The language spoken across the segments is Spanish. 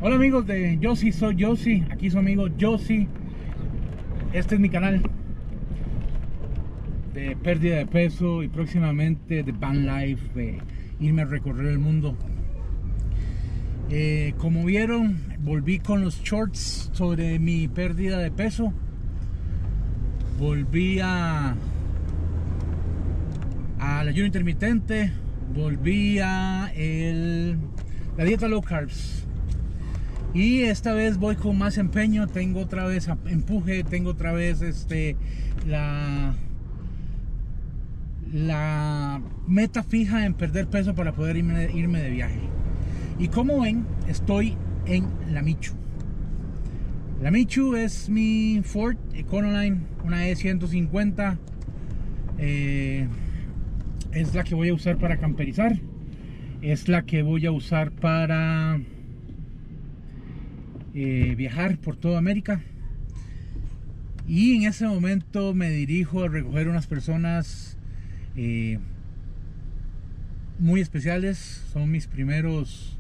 Hola amigos de Yossi, soy Yossi, aquí su amigo Yossi. Este es mi canal de pérdida de peso y próximamente de van life, de irme a recorrer el mundo. Como vieron, volví con los shorts sobre mi pérdida de peso. Volví al ayuno intermitente, volví a la dieta low carbs. Y esta vez voy con más empeño, tengo otra vez empuje, tengo otra vez la meta fija en perder peso para poder irme de viaje. Y como ven, estoy en la Michu. La Michu es mi Ford Econoline, una E150. Es la que voy a usar para camperizar. Es la que voy a usar para viajar por toda América. Y en ese momento me dirijo a recoger unas personas muy especiales. Son mis primeros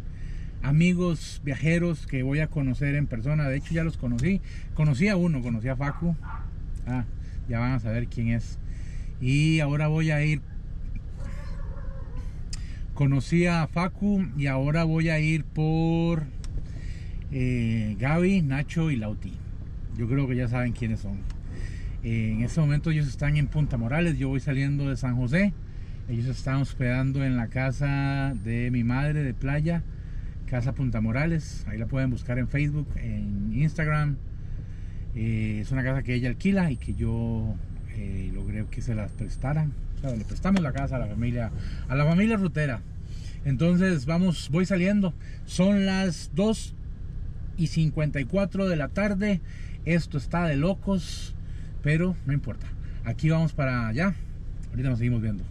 amigos viajeros que voy a conocer en persona. De hecho ya los conocí a uno, conocí a Facu. Ya van a saber quién es. Y ahora voy a ir, conocí a Facu y ahora voy a ir por Gaby, Nacho y Lauti. Yo creo que ya saben quiénes son. En este momento ellos están en Punta Morales, yo voy saliendo de San José. Ellos están hospedando en la casa de mi madre de playa, Casa Punta Morales. Ahí la pueden buscar en Facebook, en Instagram. Es una casa que ella alquila y que yo logré que se las prestaran. O sea, le prestamos la casa a la familia Rutera. Entonces voy saliendo. Son las 2:54 de la tarde. Esto está de locos, pero no importa. Aquí vamos para allá. Ahorita nos seguimos viendo.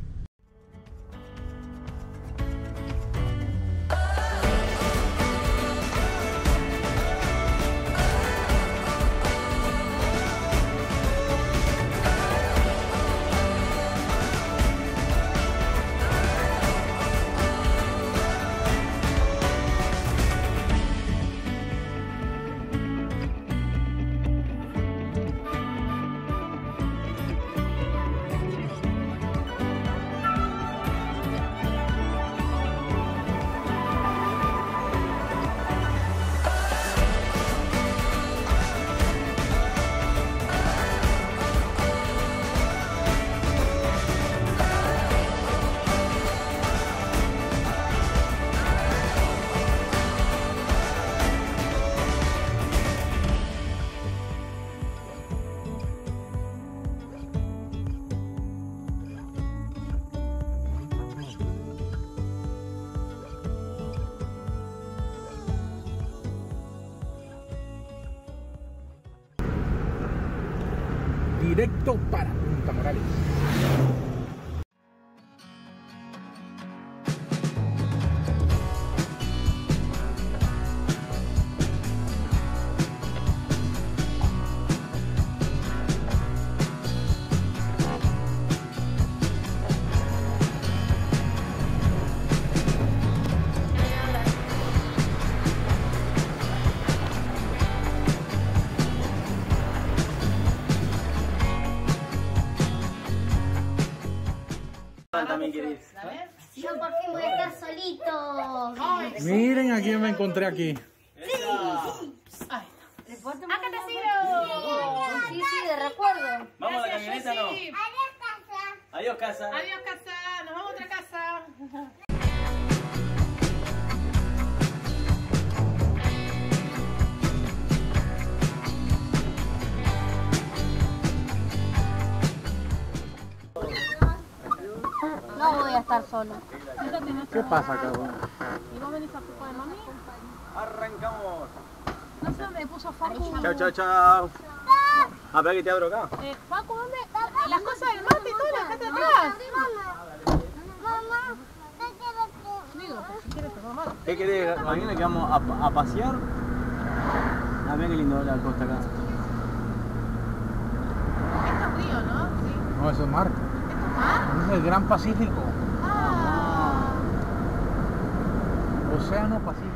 Directo para Punta Morales. Yo por fin voy a estar solito. Miren a quién me encontré aquí. ¡Acá te sigo! Sí, de recuerdo. ¿Vamos a la camioneta o no? Adiós, casa. Adiós, casa. Adiós, casa. Nos vamos a otra casa. No voy a estar solo. ¿Qué pasa, cabrón? ¿Y vos venís a poco de mami? Arrancamos. No sé dónde puso Facu. Chao, chao, chao. Espera que te abro acá. Facu, ¿dónde? Las cosas del mate y todo, dejate atrás. Mamá, Digo, si quieres te mamá. ¿Qué querés, mañana que vamos a pasear? Mira qué lindo la costa acá. Esto es río, ¿no? Sí. No, eso es mar. ¿Esto Es el Gran Pacífico. Ah. Océano Pacífico.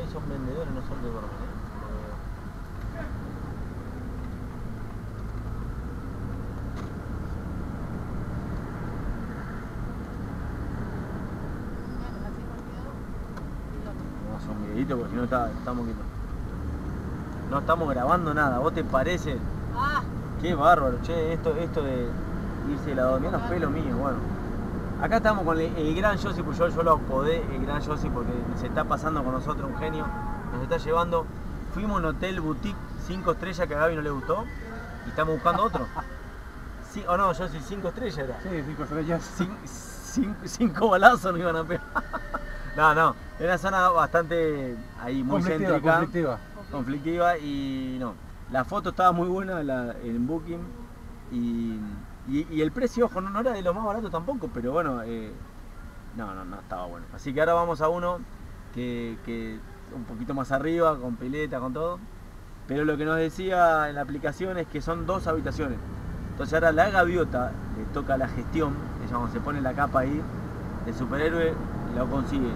ahí son vendedores, no son de dormir. No, son videitos porque si no estamos quietos. No estamos grabando nada, ¿vos te parece? Ah, Qué bárbaro, che, esto de irse de la dormida no fue lo mío, bueno. Acá estamos con el gran Yossi, pues yo lo apodé el gran Yossi porque se está pasando con nosotros un genio, nos está llevando. Fuimos a un hotel boutique 5 estrellas que a Gaby no le gustó y estamos buscando otro. Sí, o no, Yossi, 5 estrellas era. Sí, 5 estrellas. 5 balazos nos iban a pegar. No, era una zona bastante ahí muy céntrica, conflictiva y no. La foto estaba muy buena en Booking y el precio, ojo, no era de lo más barato tampoco, pero bueno, no estaba bueno. Así que ahora vamos a uno que un poquito más arriba, con pileta, con todo. Pero lo que nos decía en la aplicación es que son 2 habitaciones. Entonces ahora la gaviota le toca la gestión, digamos, se pone la capa ahí, el superhéroe lo consigue.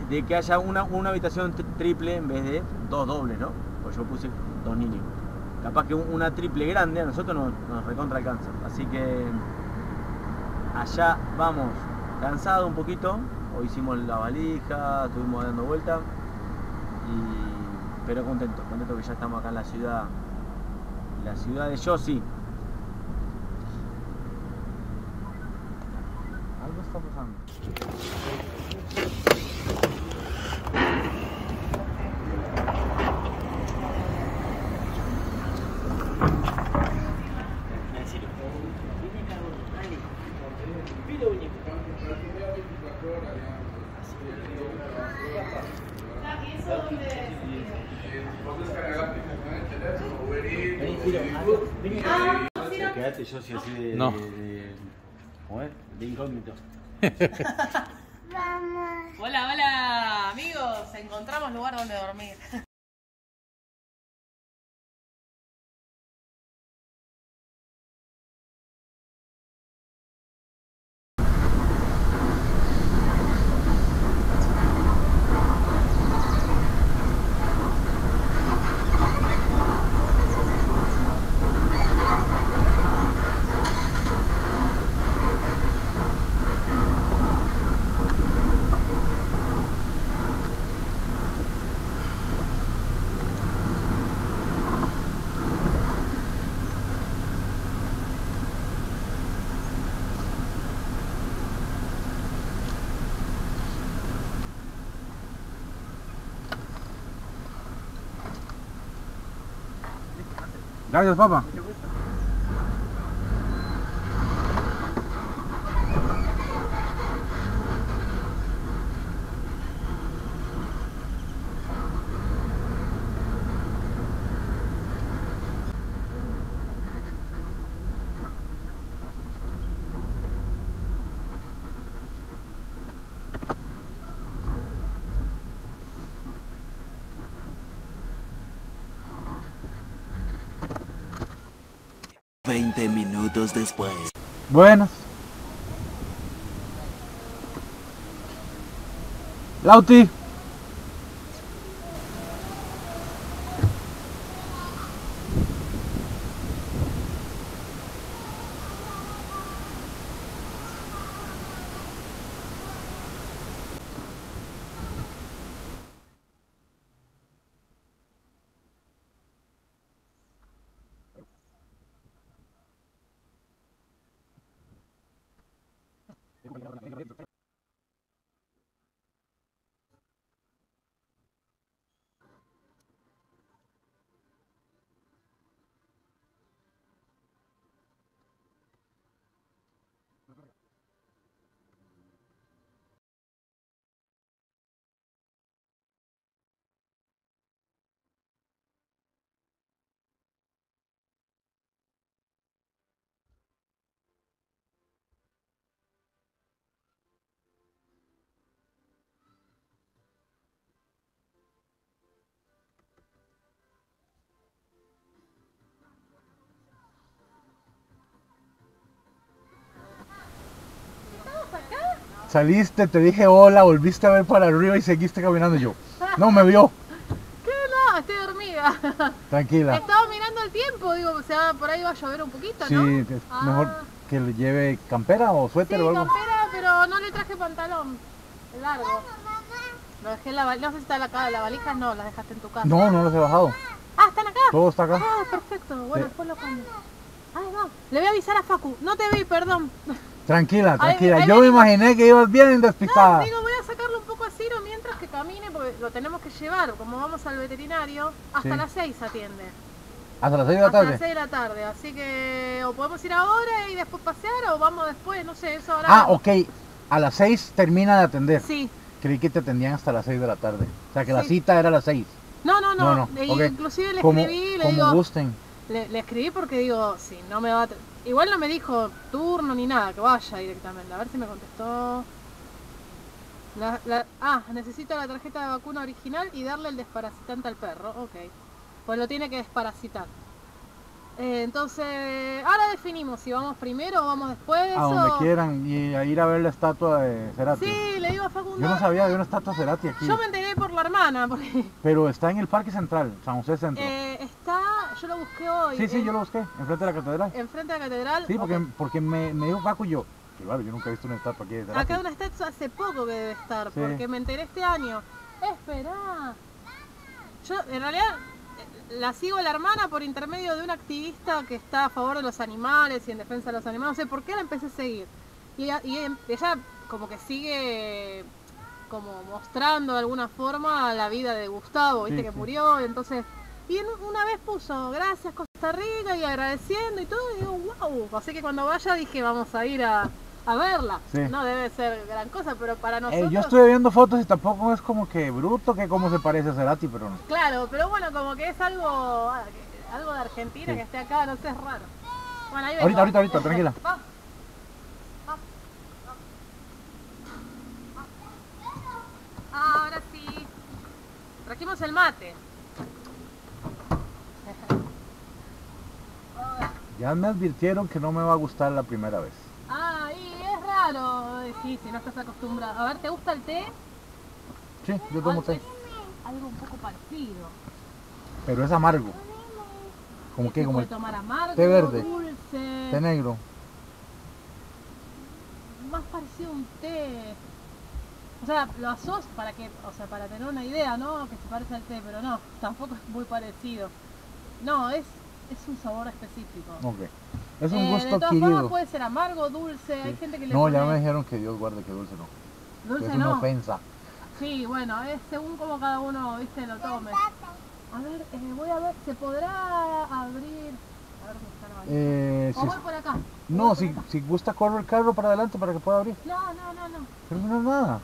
De que haya una habitación triple en vez de 2 dobles, ¿no? Pues yo puse 2 niños. Capaz que una triple grande a nosotros nos recontra alcanza. Así que allá vamos, cansado un poquito. Hoy hicimos la valija, estuvimos dando vuelta. Pero contento que ya estamos acá en la ciudad de Yossi. Algo está pasando. Quédate yo así de... No. ¿Cómo es? De incógnito. Vamos. hola, hola, amigos. Encontramos lugar donde dormir. Gracias, papá. Minutos después. Buenas. Lauti. Saliste, te dije hola, volviste a ver para arriba y seguiste caminando yo. No me vio. ¿Qué no? Estoy dormida. Tranquila. Estaba mirando el tiempo, digo, o sea, por ahí va a llover un poquito, Sí, ¿no? es mejor que le lleve campera o Sí, suéter o algo. campera, pero no le traje pantalón. Largo. Lo dejé en la valija. No sé si está acá, la valija no, las dejaste en tu casa. No, no los he bajado. Ah, ¿están acá? Todo está acá. Ah, perfecto. Bueno, Sí. después lo cambio. Ahí va. Le voy a avisar a Facu. No te vi, perdón. Tranquila, Ahí- tranquila. ahí Yo me venimos. imaginé que ibas bien No, despistada. digo, voy a sacarlo un poco a Ciro mientras que camine, porque lo tenemos que llevar. Como vamos al veterinario, hasta Sí. las 6 atiende. Hasta las 6 de la Hasta las tarde. 6 de la tarde. Así que o podemos ir ahora y después pasear o vamos después, no sé, eso ahora. Ah, ok. A las 6 termina de atender. Sí. Creí que te atendían hasta las 6 de la tarde. O sea, que la Sí. cita era a las 6. No, no, no. No, Y ok. inclusive le Como, escribí, le como digo. gusten. Le escribí porque digo, si no me va a... Igual no me dijo turno ni nada, que vaya directamente. A ver si me contestó. Necesito la tarjeta de vacuna original y darle el desparasitante al perro. Ok. Pues lo tiene que desparasitar. Entonces, ahora definimos si vamos primero o vamos después. A donde quieran y a ir a ver la estatua de Cerati. Sí, le digo a Facundo. Yo no sabía, había una estatua de Cerati aquí. Yo me enteré por la hermana, porque Pero está en el Parque Central, San José Centro. está... Yo lo busqué hoy. Sí, yo lo busqué, enfrente de la catedral. Enfrente de la catedral. Sí, Ok. porque me dijo Paco y yo. Claro, yo nunca he visto una estatua aquí de Cerati. Acá una estatua hace poco que debe estar, Sí. porque me enteré este año. Esperá. Yo en realidad la sigo a la hermana por intermedio de una activista que está a favor de los animales y en defensa de los animales. No sé por qué la empecé a seguir. Y ella como que sigue como mostrando de alguna forma la vida de Gustavo, viste Sí, que sí. murió, entonces... Y una vez puso gracias Costa Rica y agradeciendo y todo, y digo, wow. Así que cuando vaya dije, vamos a ir a verla. Sí. No debe ser gran cosa, pero para nosotros... Yo estuve viendo fotos y tampoco es como que bruto que cómo se parece a Cerati, pero no. Claro, pero bueno, como que es algo de Argentina Sí. que esté acá, no sé, es raro. Bueno, ahí vengo. Ahorita, tranquila. Va. Ahora sí. Trajimos el mate. Ya me advirtieron que no me va a gustar la primera vez. Ah, y es raro. Sí, si no estás acostumbrado. A ver, ¿te gusta el té? Sí, yo tomo té. Es algo un poco parecido. Pero es amargo. Como que, Se como puede el tomar amargo, té verde. dulce. té negro. Más parecido a un té. O sea, lo asos para tener una idea, ¿no? Que se parece al té, pero no, tampoco es muy parecido. No, es un sabor específico. Ok. Es un De gusto todas formas adquirido. puede ser amargo, dulce, hay gente que le No, pone... ya me dijeron que Dios guarde que dulce no. Dulce Es una no. ofensa. Sí, bueno, es según como cada uno, viste, lo tome. A ver, voy a ver, ¿se podrá abrir? A ver dónde está la valija. O voy por acá. No, Voy por si, acá. si gusta corre el carro para adelante para que pueda abrir. No. Pero no es nada.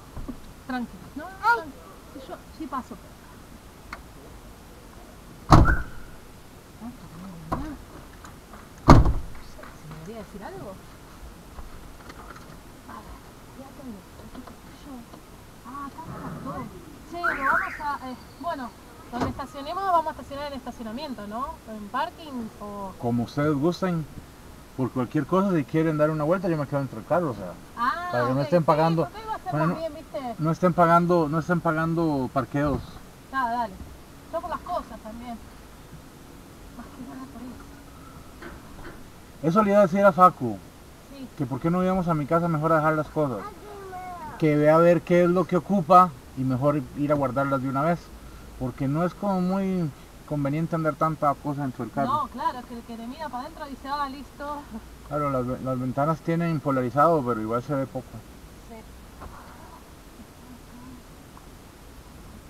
Tranquilo. No, tranquilo. Sí, yo sí paso. ¿Se me debería decir algo? A ver, ya tengo. Acá está todo. Che, lo vamos a... bueno, donde estacionemos vamos a estacionar en estacionamiento, ¿no? ¿En parking o...? Como ustedes gusten, por cualquier cosa, si quieren dar una vuelta, yo me quedo dentro del carro, o sea, Ah, para que no ok, estén sí, pagando. porque iba a ser Bueno, más bien, ¿viste? no estén pagando parqueos. Ah, dale. Yo por las cosas también. Más que nada por eso. Eso le iba a decir a Facu, Sí. que por qué no íbamos a mi casa mejor a dejar las cosas. Que vea a ver qué es lo que ocupa y mejor ir a guardarlas de una vez. Porque no es como muy conveniente andar tanta cosa dentro del carro. No, claro, es que el que te mira para adentro dice, ah, listo. Claro, las ventanas tienen polarizado, pero igual se ve poco. Sí.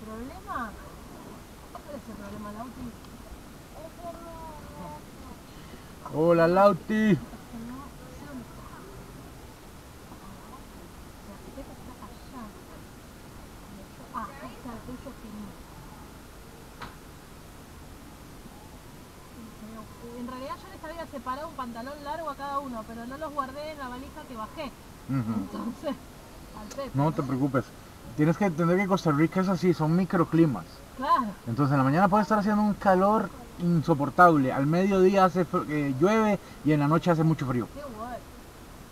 ¿El problema? ¿Cuál es el problema, Lauti? Hola Lauti. Es que no sé dónde está. La etiqueta está allá. Ah, ahí está, el tuyo finito. En realidad yo les había separado un pantalón largo a cada uno, pero no los guardé en la valija que bajé. Ujú. Entonces, al pepe. No te preocupes. Tienes que entender que Costa Rica es así, son microclimas. Claro. Entonces en la mañana puede estar haciendo un calor insoportable. Al mediodía llueve y en la noche hace mucho frío. Qué guay.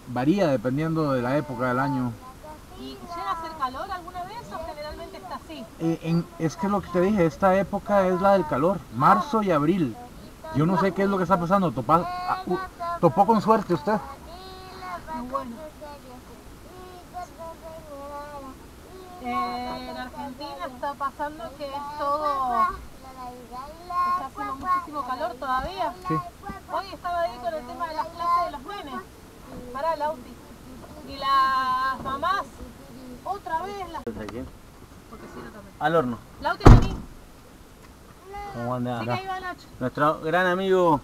Varía dependiendo de la época del año. ¿Y llega a hacer calor alguna vez o generalmente está así? Sí. Es que lo que te dije, esta época es la del calor, marzo y abril. Yo no sé qué es lo que está pasando. Topó con suerte usted. Bueno. En Argentina está pasando que es todo... Está haciendo muchísimo calor todavía. Sí. Hoy estaba ahí con el tema de las clases de los nenes. Para Lauti. Y las mamás, otra vez las... ¿Aquí? Porque sí, yo también. Al horno. Lauti, vení. ¿Cómo anda? Sí, que ahí va Nacho. Nuestro gran amigo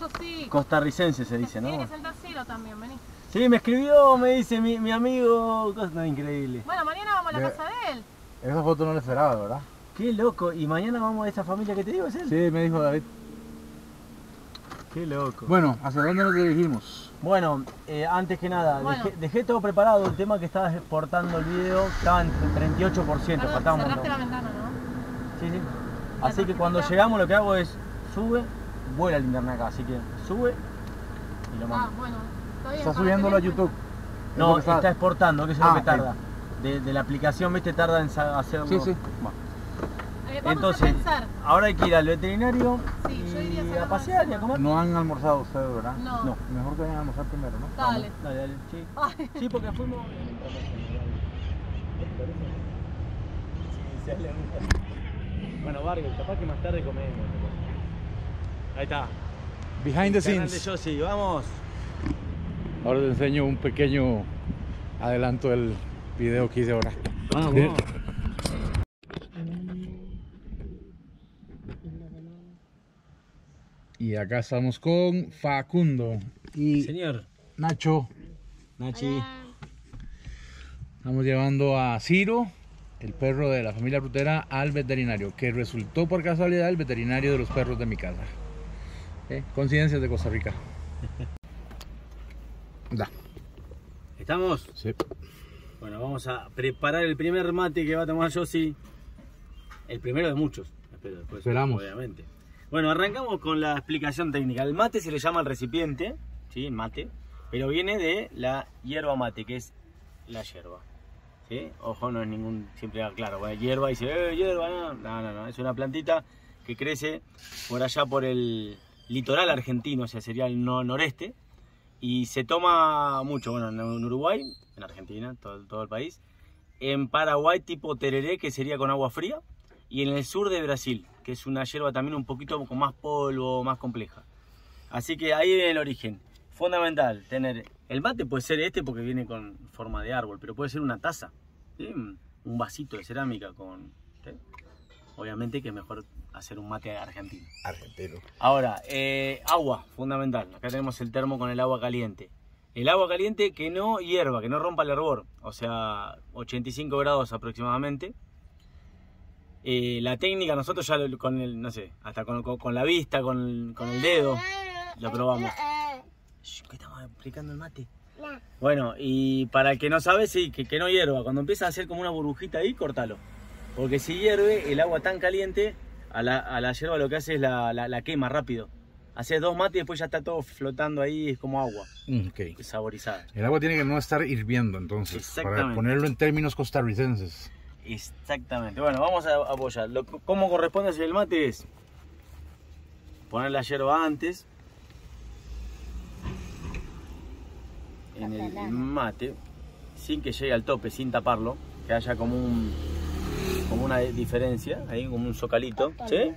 Yo sí. costarricense se dice, Tiene ¿no? que sentar Ciro también, vení. Sí, me escribió, me dice mi amigo. No, increíble. Bueno, mañana vamos a la casa de él. Esa foto no la esperaba, ¿verdad? Qué loco. Y mañana vamos a esa familia que te digo, ¿es él? Sí, me dijo David. Qué loco. Bueno, ¿hacia dónde nos dirigimos? Bueno, antes que nada, Bueno. dejé todo preparado. El tema que estabas exportando el video estaba en 38%, Perdón, faltaba un cerraste la montón. ventana, ¿no? Sí, sí. La Así que cuando tarjetita. llegamos lo que hago es sube, vuela el internet acá. Así que sube y lo Ah, mando. bueno. Está bien. Está para subiéndolo a que vean. YouTube. No, Es lo que está exportando, que eso es Ah, lo que ok. tarda. De la aplicación, viste, tarda en hacerlo. Sí, sí. Bueno. Vamos Entonces, a pensar. ahora hay que ir al veterinario Sí, yo iría a y sacar a pasear y a la comer. No han almorzado ustedes, ¿verdad? No. No. Mejor que vayan a almorzar primero, ¿no? Dale. Dale, dale, sí. Ay, Sí, porque fuimos. Bueno, Vargas, capaz que más tarde comemos. Ahí está. Behind the Canal de scenes. Yossi, vamos. Ahora les enseño un pequeño adelanto del video que hice ahora. Vamos. Bien. Y acá estamos con Facundo y Señor. Nacho. Nachi. Estamos llevando a Ciro, el perro de la familia frutera, al veterinario, que resultó por casualidad el veterinario de los perros de mi casa. Coincidencias de Costa Rica. Da. ¿Estamos? Sí. Bueno, vamos a preparar el primer mate que va a tomar Yossi. El primero de muchos. Espero, después, Esperamos. obviamente. Bueno, arrancamos con la explicación técnica. El mate se le llama al recipiente, ¿sí? El mate, pero viene de la hierba mate, que es la hierba. ¿Sí? Ojo, no es ningún, siempre claro, bueno, hierba y dice, hierba, no, es una plantita que crece por allá por el litoral argentino, o sea, sería el noreste, y se toma mucho, bueno, en Uruguay, en Argentina, todo el país, en Paraguay tipo tereré, que sería con agua fría, y en el sur de Brasil, que es una hierba también un poquito con más polvo, más compleja. Así que ahí viene el origen. Fundamental tener, el mate puede ser este porque viene con forma de árbol, pero puede ser una taza, ¿sí? Un vasito de cerámica con, ¿sí? Obviamente que es mejor hacer un mate argentino. Argentino. Ahora, agua, fundamental. Acá tenemos el termo con el agua caliente. El agua caliente que no hierva, que no rompa el hervor, o sea, 85 grados aproximadamente. La técnica, nosotros ya con el, no sé, hasta con la vista, con el dedo, lo probamos. ¿Qué estamos aplicando el mate? Bueno, y para el que no sabe, sí, que no hierva. Cuando empieza a hacer como una burbujita ahí, cortalo. Porque si hierve, el agua tan caliente, a la hierba lo que hace es la quema rápido. Haces 2 mates y después ya está todo flotando ahí, es como agua, Ok. saborizada. El agua tiene que no estar hirviendo, entonces, para Exactamente. ponerlo en términos costarricenses. Exactamente. Bueno, vamos a apoyar. ¿Cómo corresponde hacer el mate? Es poner la hierba antes en el mate, sin que llegue al tope, sin taparlo, que haya como una diferencia, ahí como un zocalito, ¿sí?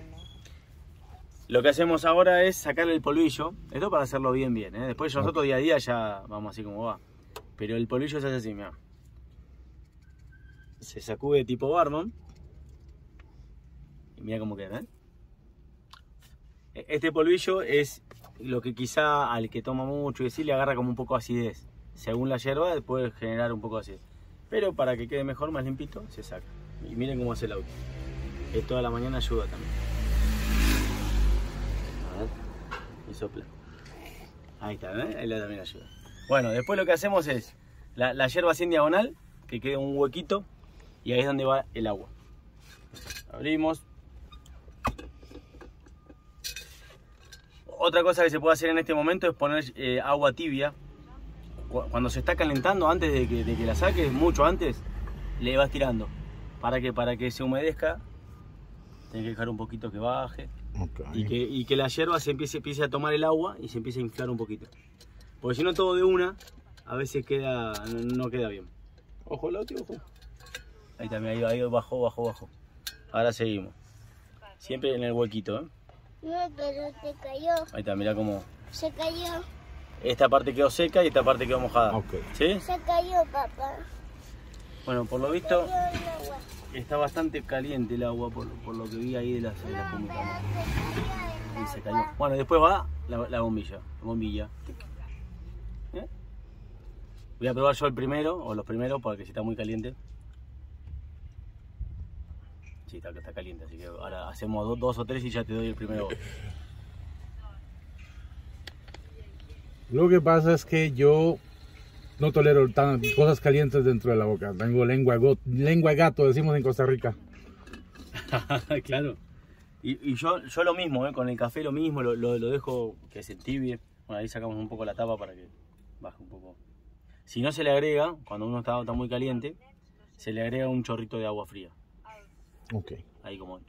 Lo que hacemos ahora es sacarle el polvillo, esto para hacerlo bien, ¿eh? Después nosotros día a día ya vamos así como va, pero el polvillo se hace así, mira. Se sacude tipo Barman y mira cómo queda, ¿eh? Este polvillo es lo que quizá al que toma mucho y así le agarra como un poco de acidez. Según la hierba puede generar un poco de acidez, pero para que quede mejor, más limpito, se saca. Y miren cómo hace el auto, que toda la mañana ayuda también. A ver, y sopla. Ahí está, ¿eh? Ahí también ayuda. Bueno, después lo que hacemos es la hierba así en diagonal, que quede un huequito, y ahí es donde va el agua. Abrimos. Otra cosa que se puede hacer en este momento es poner agua tibia. Cuando se está calentando, antes de que la saques, mucho antes, le vas tirando. Para que se humedezca, tenés que dejar un poquito que baje. Okay. Y que la yerba se empiece a tomar el agua y se empiece a inflar un poquito. Porque si no todo de una, a veces no queda bien. Ojo, Lauti, ojo. Ahí también, ahí bajó. Ahora seguimos. Siempre en el huequito, ¿eh? No, pero se cayó. Ahí está, mirá cómo... Se cayó. Esta parte quedó seca y esta parte quedó mojada. Okay. ¿Sí? Se cayó, papá. Bueno, por lo visto Se cayó el agua. está bastante caliente el agua por lo que vi ahí de las pumitas. Y se cayó. Bueno, después va la bombilla. ¿Eh? Voy a probar yo el primero, o los primeros, porque si está muy caliente. Sí, está caliente, así que ahora hacemos dos o tres y ya te doy el primero. Lo que pasa es que yo no tolero cosas calientes dentro de la boca. Tengo lengua de gato, decimos en Costa Rica. Claro. Y yo lo mismo, con el café lo mismo, lo dejo que se entibie. Bueno, ahí sacamos un poco la tapa para que baje un poco. Si no se le agrega, cuando uno está muy caliente, se le agrega un chorrito de agua fría. Ok. Ahí como...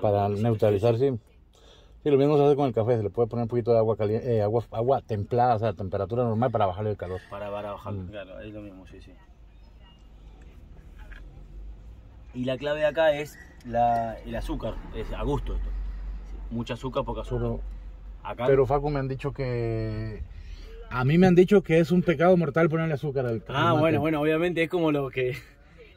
Para neutralizar, sí. Sí, lo mismo se hace con el café, se le puede poner un poquito de agua caliente, agua templada, o sea, a temperatura normal para bajarle el calor. Para bajarlo, claro, es lo mismo, sí. Y la clave de acá es el azúcar, es a gusto esto. Sí, mucho azúcar, poco azúcar. Pero Facu, me han dicho que... A mí me han dicho que es un pecado mortal ponerle azúcar al mate. Bueno, obviamente es como lo que...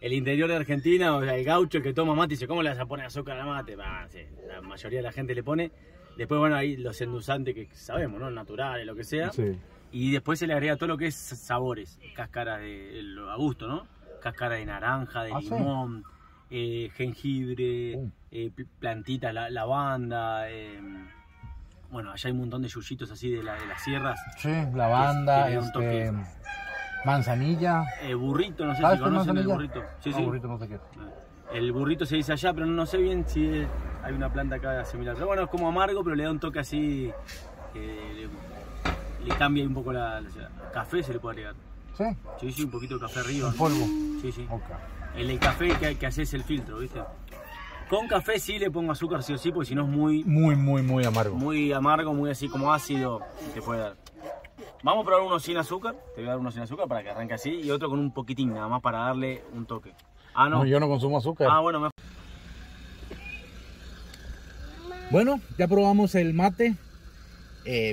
El interior de Argentina, o sea, el gaucho, el que toma mate, dice, ¿cómo le vas a poner azúcar al mate? Sí, la mayoría de la gente le pone. Después, bueno, ahí los endulzantes que sabemos, ¿no? Naturales, lo que sea. Sí. Y después se le agrega todo lo que es sabores. Cáscara a gusto, ¿no? Cáscara de naranja, de limón, jengibre, plantitas, lavanda. Bueno, allá hay un montón de yuyitos así de las sierras. Sí, lavanda, manzanilla. Burrito, no sé si conocen el burrito. Sí. Burrito no sé qué. El burrito se dice allá, pero no sé bien si hay una planta acá similar. Pero bueno, es como amargo, pero le da un toque así, le cambia un poco café se le puede agregar. ¿Sí? Sí, un poquito de café arriba. ¿En polvo? Sí. Okay. El café que haces el filtro, ¿viste? Con café sí le pongo azúcar sí o sí, porque si no es muy amargo. Muy amargo, muy así como ácido, te puede dar. Vamos a probar uno sin azúcar, te voy a dar uno sin azúcar para que arranque así, y otro con un poquitín, nada más para darle un toque. No. Yo no consumo azúcar. Bueno, mejor. Bueno, ya probamos el mate.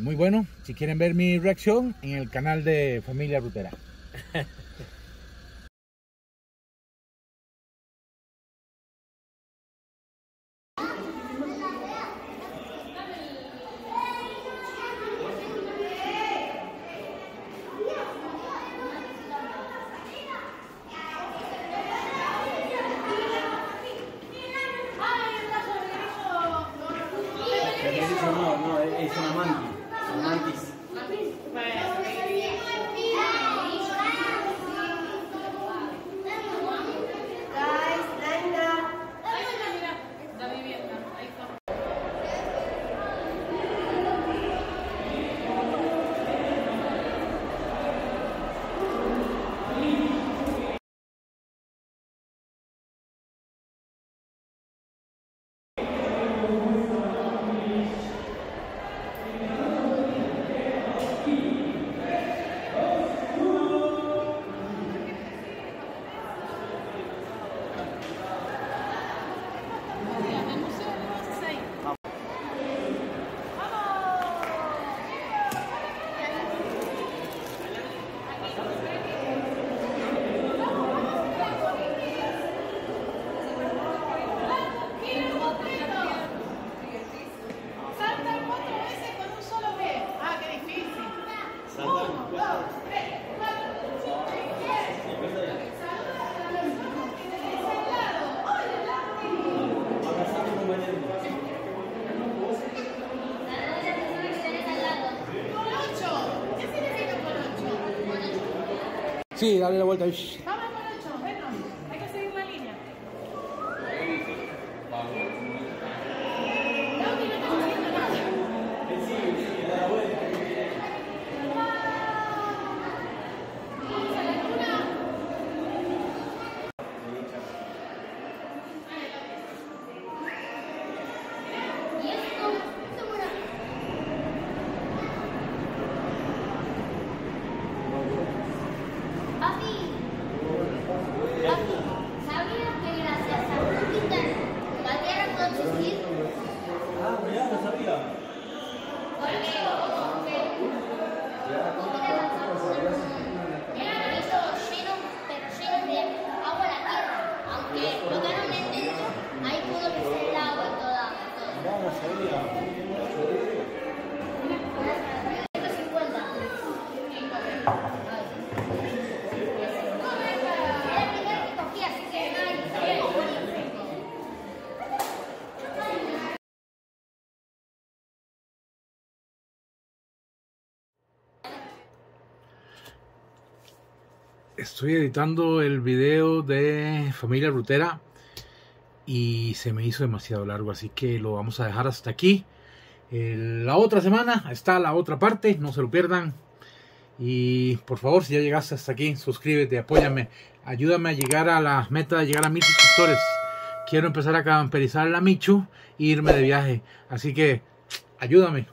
Muy bueno. Si quieren ver mi reacción, en el canal de Familia Rutera. No, es una mantis. Sí, dale la vuelta. Vamos con 8, bueno, hay que seguir la línea. estoy editando el video de Familia Rutera y se me hizo demasiado largo, así que lo vamos a dejar hasta aquí. La otra semana está la otra parte, no se lo pierdan. Y por favor, si ya llegaste hasta aquí, suscríbete, apóyame, ayúdame a llegar a la meta de llegar a 1000 suscriptores. Quiero empezar a camperizar la Michu e irme de viaje, así que ayúdame.